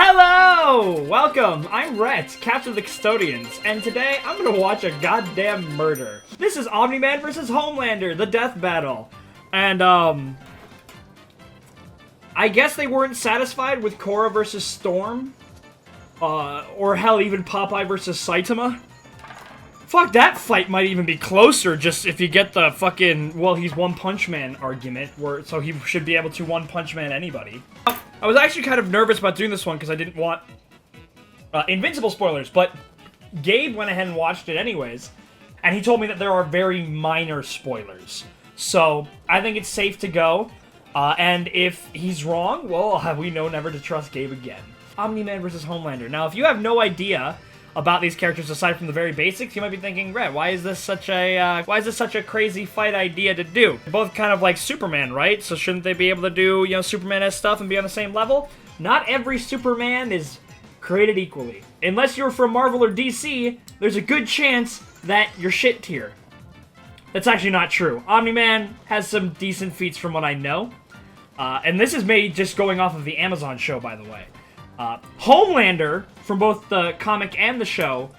Hello! Welcome! I'm Rhett, captain of the Custodians, and today I'm gonna watch a goddamn murder. This is Omni-Man versus Homelander, the death battle. And, I guess they weren't satisfied with Korra versus Storm. Or hell, even Popeye versus Saitama. Fuck, that fight might even be closer, just if you get the fucking, well, he's One Punch Man argument, so he should be able to One Punch Man anybody. I was actually kind of nervous about doing this one because I didn't want Invincible spoilers, but Gabe went ahead and watched it anyways, and he told me that there are very minor spoilers. So, I think it's safe to go, and if he's wrong, well, we know never to trust Gabe again. Omni-Man versus Homelander. Now, if you have no idea about these characters aside from the very basics, you might be thinking, Rhett, why is this such a crazy fight idea to do? They're both kind of like Superman, right? So shouldn't they be able to do, you know, Superman-esque stuff and be on the same level? Not every Superman is created equally. Unless you're from Marvel or DC, there's a good chance that you're shit tier. That's actually not true. Omni-Man has some decent feats from what I know. And this is made just going off of the Amazon show, by the way. Homelander, from both the comic and the show,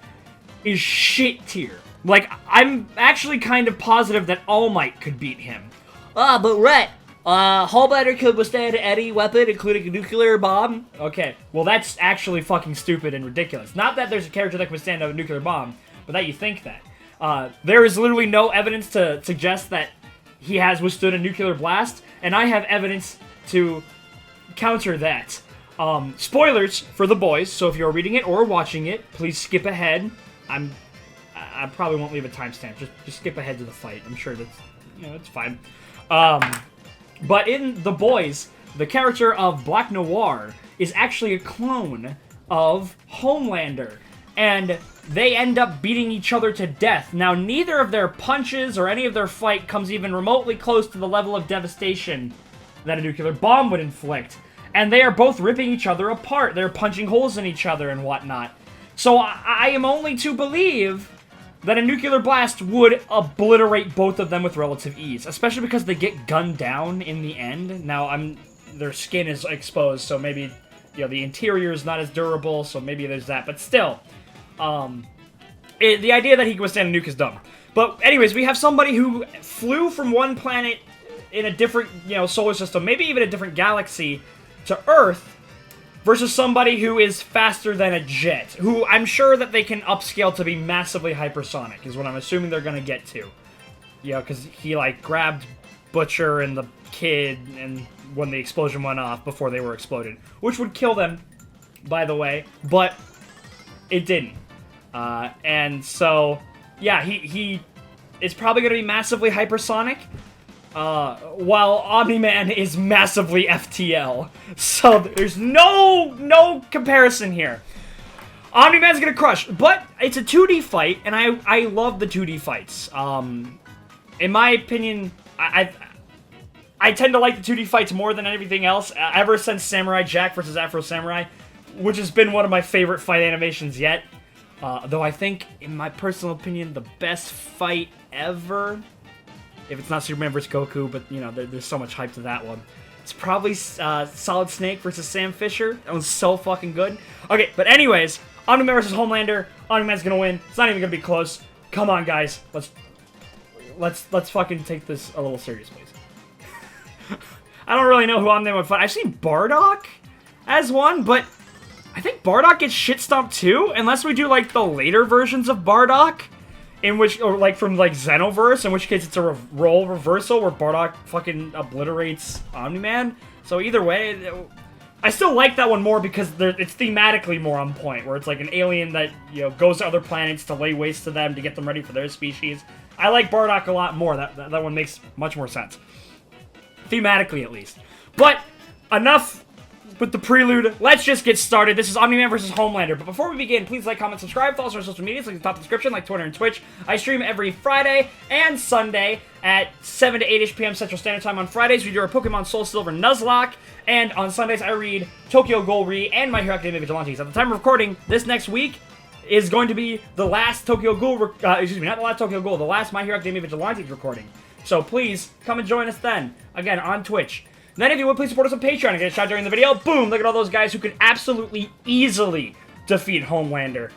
is shit tier. Like, I'm actually kind of positive that All Might could beat him. But Rhett, Homelander could withstand any weapon, including a nuclear bomb. Okay, well that's actually fucking stupid and ridiculous. Not that there's a character that can withstand a nuclear bomb, but that you think that. There is literally no evidence to suggest that he has withstood a nuclear blast, and I have evidence to counter that. Spoilers for the boys, so if you're reading it or watching it, please skip ahead. I probably won't leave a timestamp. Just skip ahead to the fight. I'm sure that's, you know, it's fine. But in The Boys, the character of Black Noir is actually a clone of Homelander, and they end up beating each other to death. Now, neither of their punches or any of their fight comes even remotely close to the level of devastation that a nuclear bomb would inflict. And they are both ripping each other apart. They're punching holes in each other and whatnot. So I am only to believe that a nuclear blast would obliterate both of them with relative ease. Especially because they get gunned down in the end. Now, their skin is exposed, so maybe, you know, the interior is not as durable, so maybe there's that. But still, the idea that he can withstand a nuke is dumb. But anyways, we have somebody who flew from one planet in a different, you know, solar system, maybe even a different galaxy, to Earth, versus somebody who is faster than a jet, who I'm sure that they can upscale to be massively hypersonic, is what I'm assuming they're gonna get to. You know, because he, like, grabbed Butcher and the kid and when the explosion went off before they were exploded, which would kill them, by the way, but it didn't. And so, yeah, he is probably gonna be massively hypersonic, while Omni-Man is massively FTL. So there's no comparison here. Omni-Man's gonna crush, but it's a 2D fight, and I love the 2D fights. In my opinion, I tend to like the 2D fights more than everything else, ever since Samurai Jack versus Afro Samurai, which has been one of my favorite fight animations yet. Though I think, in my personal opinion, the best fight ever, if it's not Superman vs. Goku, but, you know, there's so much hype to that one, it's probably Solid Snake versus Sam Fisher. That one's so fucking good. Okay, but anyways, Omni-Man versus Homelander. Omni-Man's gonna win. It's not even gonna be close. Come on, guys. Let's fucking take this a little serious, please. I don't really know who Omni-Man would fight. I've seen Bardock as one, but I think Bardock gets shit stomped too, unless we do, like, the later versions of Bardock. In which, or like from like Xenoverse, in which case it's a role reversal where Bardock fucking obliterates Omni-Man. So either way, I still like that one more because it's thematically more on point, where it's like an alien that, you know, goes to other planets to lay waste to them to get them ready for their species. I like Bardock a lot more. That one makes much more sense. Thematically, at least. But enough with the prelude, let's just get started. This is Omni-Man versus Homelander. But before we begin, please like, comment, subscribe, follow us on our social media, link in the top description, like Twitter and Twitch. I stream every Friday and Sunday at 7 to 8-ish p.m. Central Standard Time. On Fridays, we do our Pokemon Soul Silver Nuzlocke, and on Sundays, I read Tokyo Ghoul Re and My Hero Academia Vigilantes. At the time of recording, this next week is going to be the last Tokyo Ghoul, excuse me, not the last Tokyo Ghoul, the last My Hero Academia Vigilantes recording. So please, come and join us then. Again, on Twitch. Then if you would, please support us on Patreon and get a shot during the video. Boom! Look at all those guys who could absolutely easily defeat Homelander.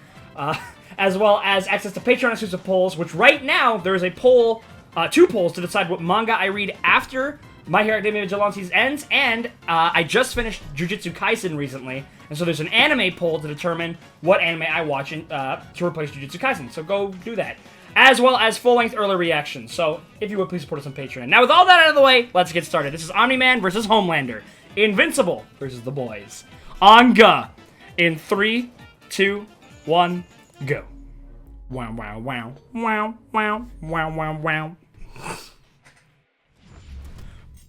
As well as access to Patreon exclusive polls, which right now, there is a poll, 2 polls to decide what manga I read after My Hero Academia Vigilantes ends, and I just finished Jujutsu Kaisen recently, and so there's an anime poll to determine what anime I watch to replace Jujutsu Kaisen, so go do that. As well as full-length early reactions, so if you would, please support us on Patreon. Now, with all that out of the way, let's get started. This is Omni-Man versus Homelander. Invincible versus the boys. Anga. In 3, 2, 1, go. Wow, wow, wow. Wow, wow, wow, wow, wow.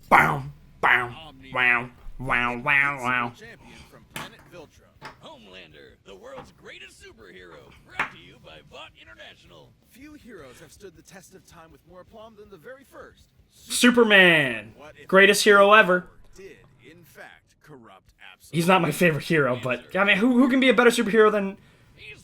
Bow, bow, wow, wow, wow, wow. Champion from planet Viltra. Homelander, the world's greatest superhero. Brought to you by Vought International. Few heroes have stood the test of time with more aplomb than the very first. Superman. Greatest hero ever. Did, in fact, corrupt absolutely. He's not my favorite hero, but, I mean, who can be a better superhero than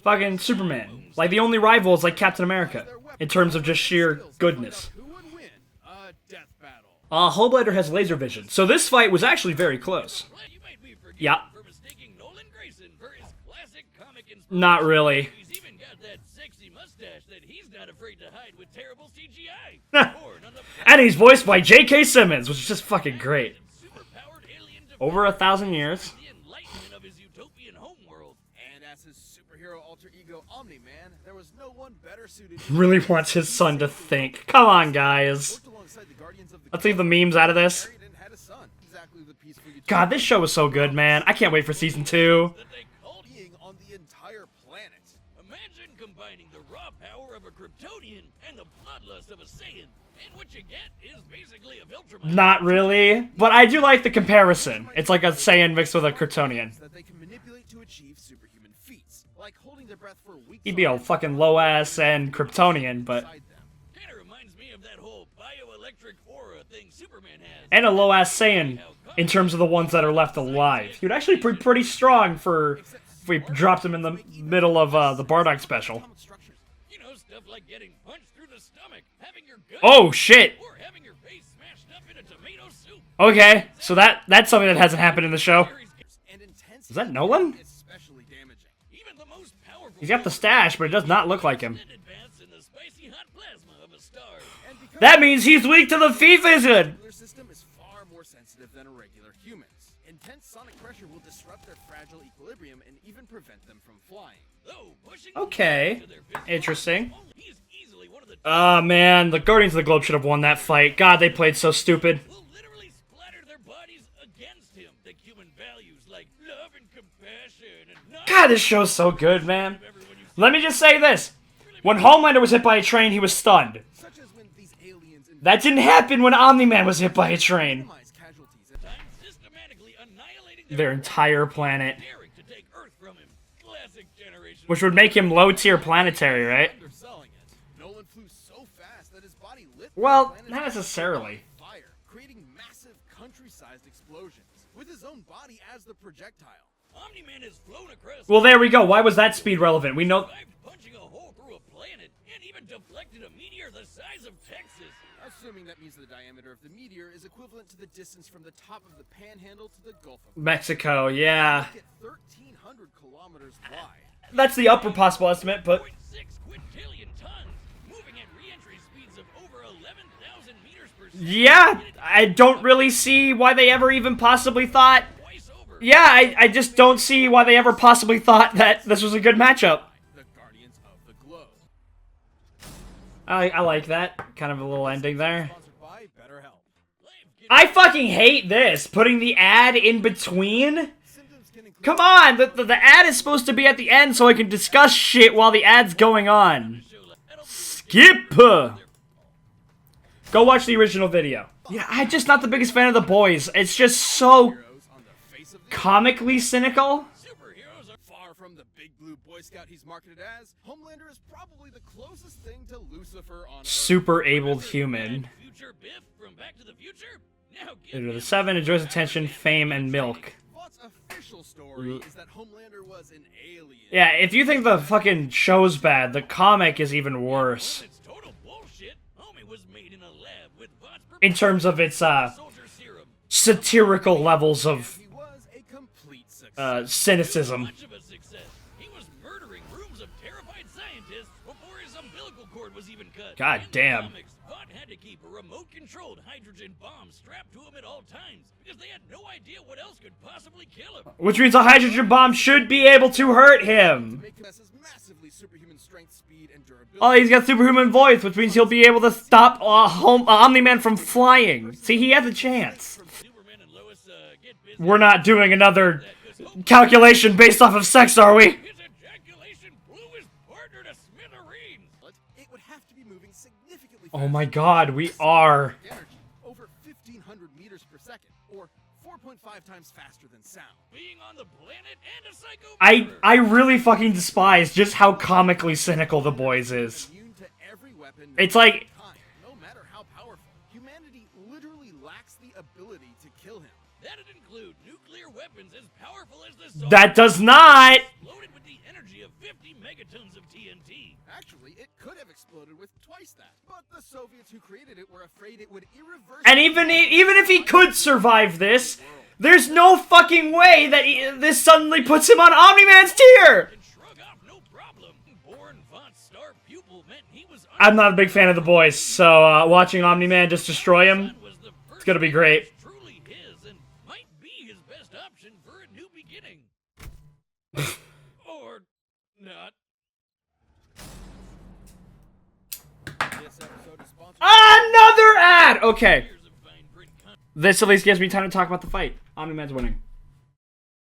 fucking Superman? Like, the only rival is, like, Captain America, in terms of just sheer goodness. Who would win a death battle? Homelander has laser vision, so this fight was actually very close. You might be forgiven Yeah. for mistaking Nolan Grayson for his classic comic inspiration. Not really. He's even got that sexy mustache that he's not afraid to hide with terrible CGI. Born on the And he's voiced by J.K. Simmons, which is just fucking great. superpowered alien Over 1,000 years. the enlightenment of his utopian homeworld. And as his superhero alter ego Omni-Man, there was no one better suited to Really wants his son to think. Come on, guys. worked alongside the Guardians of the Let's leave the memes out of this. Married and had a son. Exactly the peaceful utopia God, this show was so good, man. I can't wait for season 2. that they called being on the entire planet. Imagine combining the raw power of a Kryptonian and the bloodlust of a Saiyan. And what you get is basically a Viltrumite. Not really, but I do like the comparison. It's like a Saiyan mixed with a Kryptonian. That they can manipulate to achieve superhuman feats, like holding their breath for weeks. He'd be a fucking low-ass and Kryptonian, but... Kind of reminds me of that whole bioelectric aura thing Superman has. And a low-ass Saiyan, in terms of the ones that are left alive. He would actually be pretty strong for... if we dropped him in the middle of the Bardock special. You know, stuff like getting punched through the stomach, having your gut, Oh, shit! or having your face smashed up in a tomato soup. Okay, so that's something that hasn't happened in the show. And intense Is that Nolan? especially damaging. Even the most powerful He's got the stash, but it does not look like him. advance in the spicy hot plasma of a star. And because That means he's weak to the vision! the system is far more sensitive than a regular human's. Intense sonic pressure will disrupt their fragile equilibrium and even prevent them from flying. Though pushing them Okay, to their physical interesting. limits, he is easily one of the Oh man, the Guardians of the Globe should have won that fight. God, they played so stupid. will literally splatter their bodies against him. The human values like love and compassion and not God, this show's so good, man. Let me just say this. When Homelander was hit by a train, he was stunned. such as when these aliens That didn't happen when Omni-Man was hit by a train. minimize casualties at times, systematically annihilating Their entire planet. daring to take Earth from him. Classic generation. Which would make him low-tier planetary, right? Underselling it. Nolan flew so fast that his body lit the Well, planet not necessarily. on fire, creating massive country-sized explosions with his own body as the projectile. Omni-Man has flown across Well, there we go. Why was that speed relevant? We know... survived punching a hole through a planet and even deflected a meteor the size of Texas. Assuming that means the diameter of the meteor is equivalent to the distance from the top of the Panhandle to the Gulf of Mexico, yeah. Mexico. 1,300 kilometers wide. That's the upper possible estimate, but... 0.6 quintillion tons, moving at re-entry speeds of over 11,000 meters per second. Yeah, I don't really see why they ever even possibly thought... Twice over. Yeah, I just don't see why they ever possibly thought that this was a good matchup. The Guardians of the Globe. I like that. Kind of a little ending there. Sponsored by BetterHelp. I fucking hate this. Putting the ad in between. Symptoms can include Come on, the ad is supposed to be at the end so I can discuss shit while the ad's going on. Skip! Go watch the original video. Yeah, I'm just not the biggest fan of the boys. It's just so heroes on the face of the comically cynical. superheroes are far from the big blue Boy Scout he's marketed as. Homelander is probably the closest thing to Lucifer on Earth. Super abled human. Future Biff from Back to the Future? Now get Into the him. 7 enjoys attention, fame, and milk. Vaught's official story is that Homelander was an alien. Yeah, if you think the fucking show's bad, the comic is even worse. It's total bullshit. Homie was made in a lab with Vaught's In terms of its, soldier serum. satirical levels of He was a complete success. cynicism. Much of a success. He was murdering rooms of terrified scientists before his umbilical cord was even cut. God In the damn. comics, Vought had to keep a remote-controlled hydrogen bomb strapped to him at all times because they had no idea what else could possibly kill him. Which means a hydrogen bomb should be able to hurt him. Make him possess massively superhuman strength, speed, and durability. Oh, he's got superhuman voice, which means he'll be able to stop Omni-Man from flying. See, he has a chance. From Superman and Lois, get busy. We're not doing another calculation based off of sex, are we? His ejaculation blew his partner to smithereens. It would have to be moving significantly Oh my faster god, we are. than energy, over 1,500 meters per second, or 4.5 times faster than sound. Being on the planet and a psycho. I really fucking despise just how comically cynical the boys is. Immune to every weapon, It's like, time, no matter how powerful. Humanity literally lacks the ability to kill him. That'd include nuclear weapons as powerful as the solar that does not. loaded with the energy of 50 megatons of TNT. Actually, it could have exploded with twice that. But the Soviets who created it were afraid it would irreversibly... And even if he could survive this, there's no fucking way that this suddenly puts him on Omni-Man's tier. And shrug off no problem. Born Vought's star pupil meant he was I'm not a big fan of the boys, so watching Omni-Man just destroy him, it's gonna be great. Truly his and might be his best option for a new beginning. Or not. This episode is sponsored Another ad! Okay, Years of fine print content. this at least gives me time to talk about the fight. Omni-Man's winning.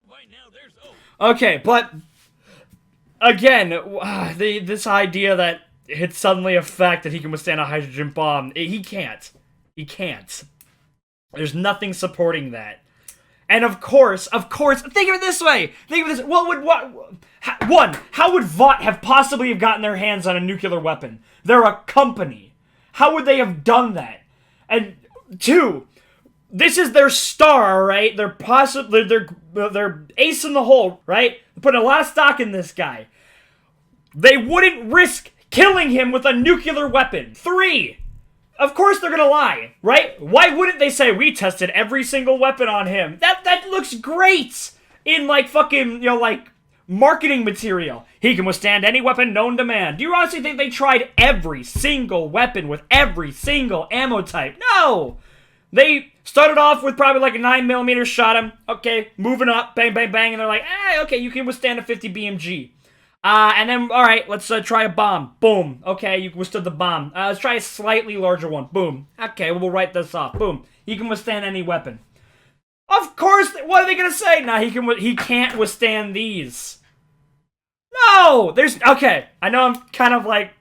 By now there's Okay, but again, this idea that it's suddenly a fact that he can withstand a hydrogen bomb, he can't. He can't. There's nothing supporting that. And of course, think of it this way. Think of this. How would Vought have possibly have gotten their hands on a nuclear weapon? They're a company. How would they have done that? And two, this is their star, right? They're ace in the hole, right? They're putting a lot of stock in this guy. They wouldn't risk killing him with a nuclear weapon. 3. Of course they're gonna lie, right? Why wouldn't they say, we tested every single weapon on him? That looks great in, like, fucking, like, marketing material. He can withstand any weapon known to man. Do you honestly think they tried every single weapon with every single ammo type? No! They started off with probably like a 9mm, shot him. Okay, moving up, bang, bang, bang, and they're like, okay, you can withstand a 50 BMG. And then, alright, let's try a bomb. Boom. Okay, you withstood the bomb. Let's try a slightly larger one. Boom. Okay, we'll write this off. Boom. He can withstand any weapon. Of course, what are they gonna say? Nah, he can't withstand these. No! Okay, I know I'm kind of like,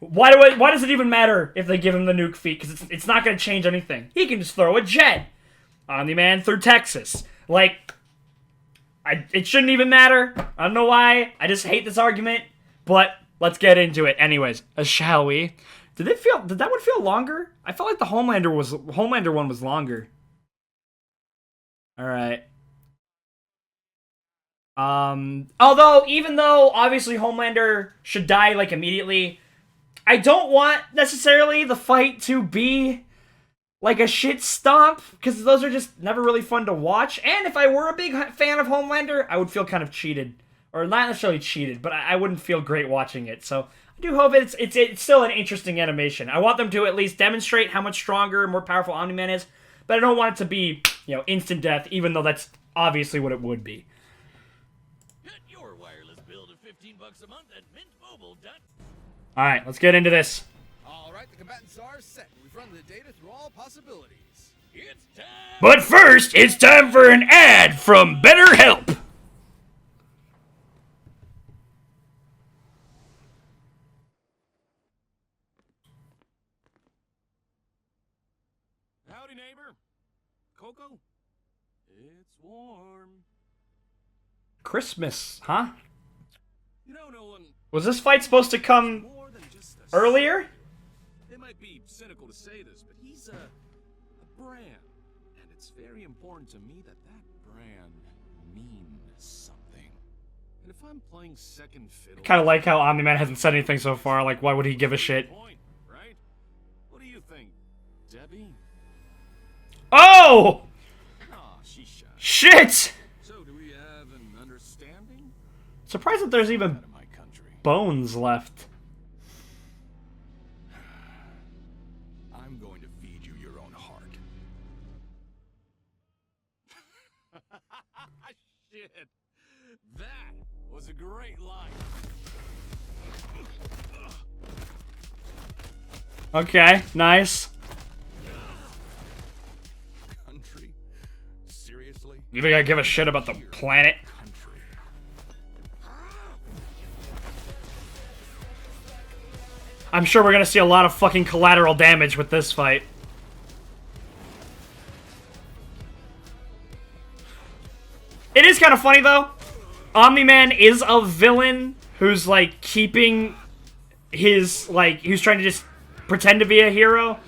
why does it even matter if they give him the nuke feat? Because it's not gonna change anything. He can just throw a jet. Omni-Man through Texas. Like, it shouldn't even matter. I don't know why. I just hate this argument. But let's get into it. Anyways, shall we? Did that one feel longer? I felt like the Homelander one was longer. All right. Although, even though obviously Homelander should die like immediately, I don't want necessarily the fight to be like a shit stomp, because those are just never really fun to watch. And if I were a big fan of Homelander, I would feel kind of cheated. Or not necessarily cheated, but I wouldn't feel great watching it. So I do hope it's still an interesting animation. I want them to at least demonstrate how much stronger and more powerful Omni-Man is, but I don't want it to be, instant death, even though that's obviously what it would be. Get your wireless bill to $15 a month at mintmobile.com. Alright, let's get into this. All right, the combatants are set. We've run the data through all possibilities. It's time. But first, it's time for an ad from BetterHelp. Howdy, neighbor. Coco? It's warm. Christmas, huh? Nolan, Was this fight supposed to come more than just a earlier? It might be cynical to say this, but he's a brand. And it's very important to me that brand means something. And if I'm playing second fiddle... Kind of like how Omni-Man hasn't said anything so far. Like, why would he give a shit? Point, right? What do you think, Debbie? Oh! Shit! So, do we have an understanding? Surprised that there's even Out of my country. bones left. I'm going to feed you your own heart. Shit. That was a great line. Okay, nice. Country? Seriously? You think I give a shit about the planet? Country. I'm sure we're gonna see a lot of fucking collateral damage with this fight. It is kind of funny, though. Omni-Man is a villain who's, like, keeping his, like, who's trying to just pretend to be a hero.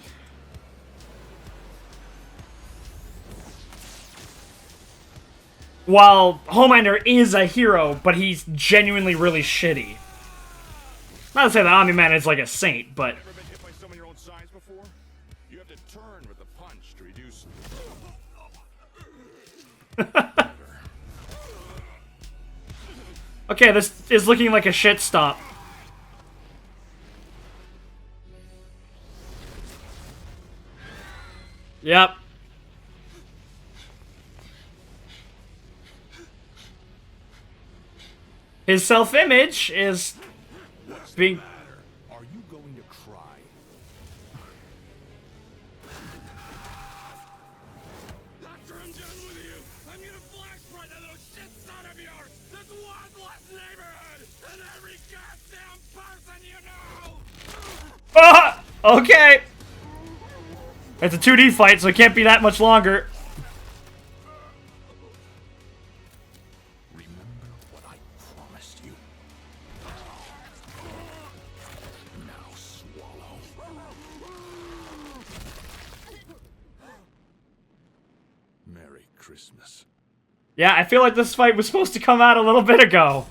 While Homelander is a hero, but he's genuinely really shitty. Not to say that Omni-Man is like a saint, but... Ever been hit by some of your own size before? You have to turn with a punch to reduce... Okay, this is looking like a shit stop. Yep. His self-image is being... Are you going to cry? After I'm done with you, I'm gonna flash right at those shit son of yours! This one less neighborhood! And every goddamn person you know! Ah! Okay! It's a 2D fight, so it can't be that much longer. Remember what I promised you. Now swallow. Merry Christmas. Yeah, I feel like this fight was supposed to come out a little bit ago.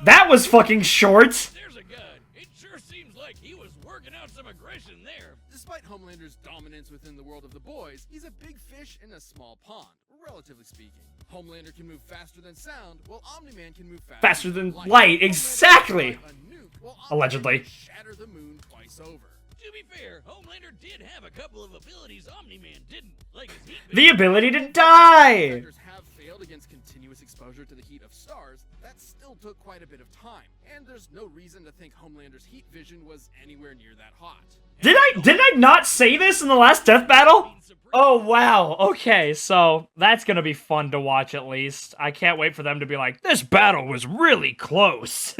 That was fucking short! There's a gun. It sure seems like he was working out some aggression there. Despite Homelander's dominance within the world of the boys, he's a big fish in a small pond, relatively speaking. Homelander can move faster than sound, while Omni-Man can move Faster than light, exactly! A nuke, while Omni-Man Allegedly. can shatter the moon twice over. To be fair, Homelander did have a couple of abilities Omni-Man didn't, like his heat The ability to die! Defenders have failed against continuous exposure to the heat of stars. That still took quite a bit of time, and there's no reason to think Homelander's heat vision was anywhere near that hot. Did I not say this in the last death battle? Oh, wow. Okay, so that's gonna be fun to watch at least. I can't wait for them to be like, this battle was really close.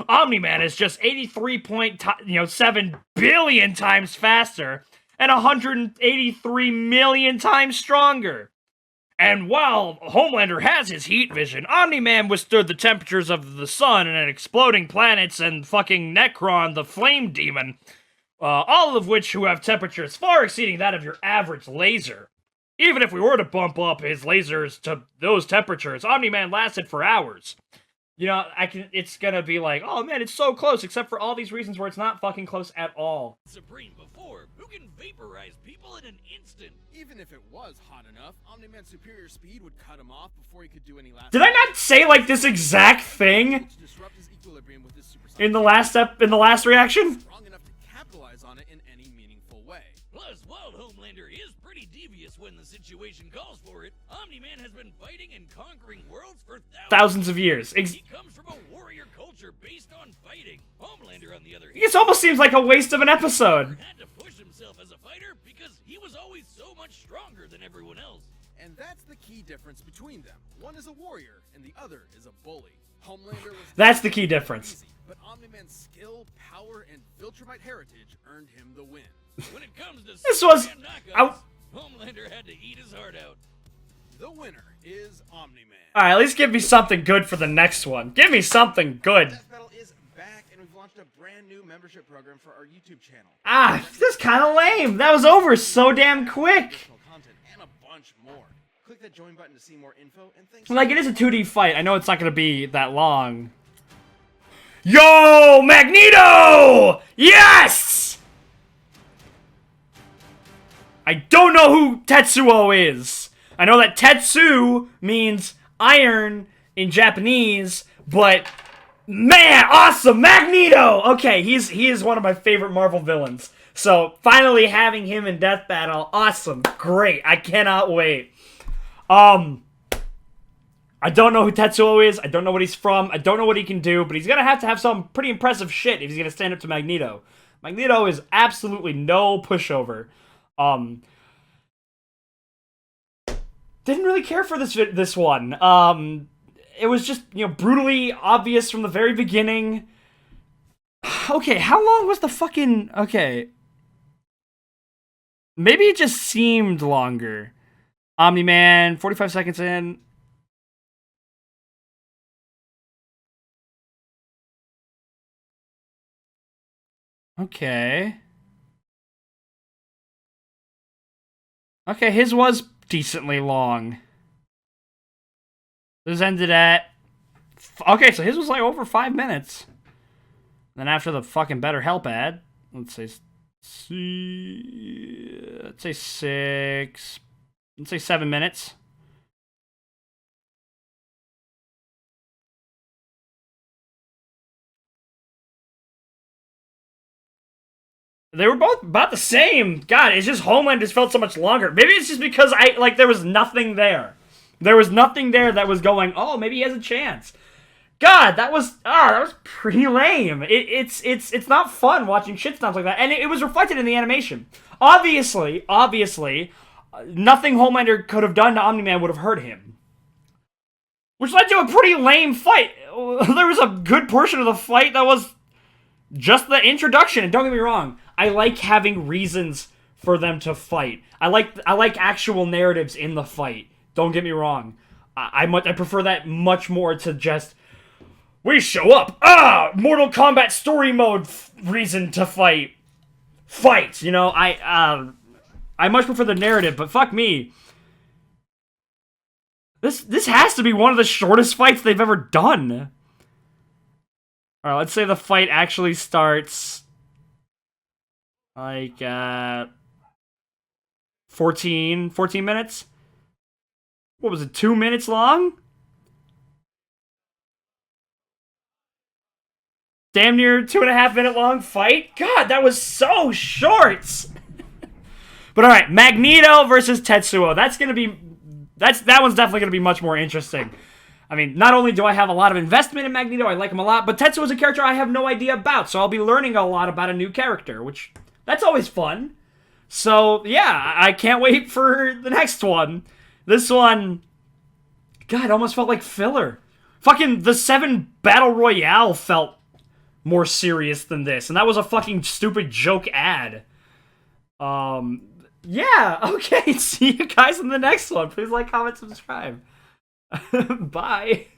Omni-Man is just 83.7 billion times faster and 183 million times stronger. And while Homelander has his heat vision, Omni-Man withstood the temperatures of the sun and exploding planets and fucking Necron, the flame demon. All of which who have temperatures far exceeding that of your average laser. Even if we were to bump up his lasers to those temperatures, Omni-Man lasted for hours. You know, it's gonna be like, oh man, it's so close, except for all these reasons where it's not fucking close at all. Supreme before, who can vaporize people in an instant? Even if it was hot enough, Omni-Man's superior speed would cut him off before he could do any last. Did I not say, like, this exact thing To disrupt his equilibrium with his supersonic in the last reaction? strong enough to capitalize on it in any meaningful way. Plus, while Homelander is pretty devious when the situation calls for it, Omni-Man has been fighting and conquering worlds for Thousands of years. He comes from a warrior culture based on fighting. Homelander, on the other hand, This almost seems like a waste of an episode. had to push himself as a fighter because he was always so much stronger than everyone else. And that's the key difference between them. One is a warrior, and the other is a bully. Homelander was That's the key difference. easy, but Omni-Man's skill, power, and Viltrumite heritage earned him the win. When it comes to This was- knockouts, Homelander had to eat his heart out. The winner is Omni-Man. Alright, at least give me something good for the next one. Give me something good. Death Battle is back, and we've launched a brand new membership program for our YouTube channel. Ah, this is kind of lame. That was over so damn quick. Additional content and a bunch more. Click that join button to see more info, and thanks. Like, it is a 2D fight. I know it's not going to be that long. Yo, Magneto! Yes! I don't know who Tetsuo is. I know that Tetsu means iron in Japanese, but man, awesome, Magneto! Okay, he is one of my favorite Marvel villains. So, finally having him in Death Battle, awesome, great, I cannot wait. I don't know who Tetsuo is, I don't know what he's from, I don't know what he can do, but he's gonna have to have some pretty impressive shit if he's gonna stand up to Magneto. Magneto is absolutely no pushover. Didn't really care for this one. It was just, brutally obvious from the very beginning. Okay, how long was the fucking... Okay. Maybe it just seemed longer. Omni-Man, 45 seconds in. Okay. Okay, his was decently long. This ended at... Okay, so his was like over 5 minutes. Then after the fucking BetterHelp ad, let's say 7 minutes. They were both about the same. God, it's just Homeland just felt so much longer. Maybe it's just because there was nothing there. There was nothing there that was going, oh, maybe he has a chance. God, that was pretty lame. It's not fun watching shitstorms like that, and it was reflected in the animation. Obviously, nothing Homelander could have done to Omni-Man would have hurt him. Which led to a pretty lame fight. There was a good portion of the fight that was just the introduction, and don't get me wrong, I like having reasons for them to fight. I like actual narratives in the fight. Don't get me wrong. I prefer that much more to just, we show up. Mortal Kombat story mode reason to fight. Fight. I much prefer the narrative, but fuck me. This has to be one of the shortest fights they've ever done. Alright, let's say the fight actually starts like 14 minutes? What was it, 2 minutes long? Damn near 2.5 minute long fight? God, that was so short! But alright, Magneto versus Tetsuo. That one's definitely gonna be much more interesting. I mean, not only do I have a lot of investment in Magneto, I like him a lot, but Tetsuo is a character I have no idea about, so I'll be learning a lot about a new character, which, that's always fun. So, yeah, I can't wait for the next one. This one, God, almost felt like filler. Fucking the 7 Battle Royale felt more serious than this, and that was a fucking stupid joke ad. Yeah, okay, see you guys in the next one. Please like, comment, subscribe. Bye.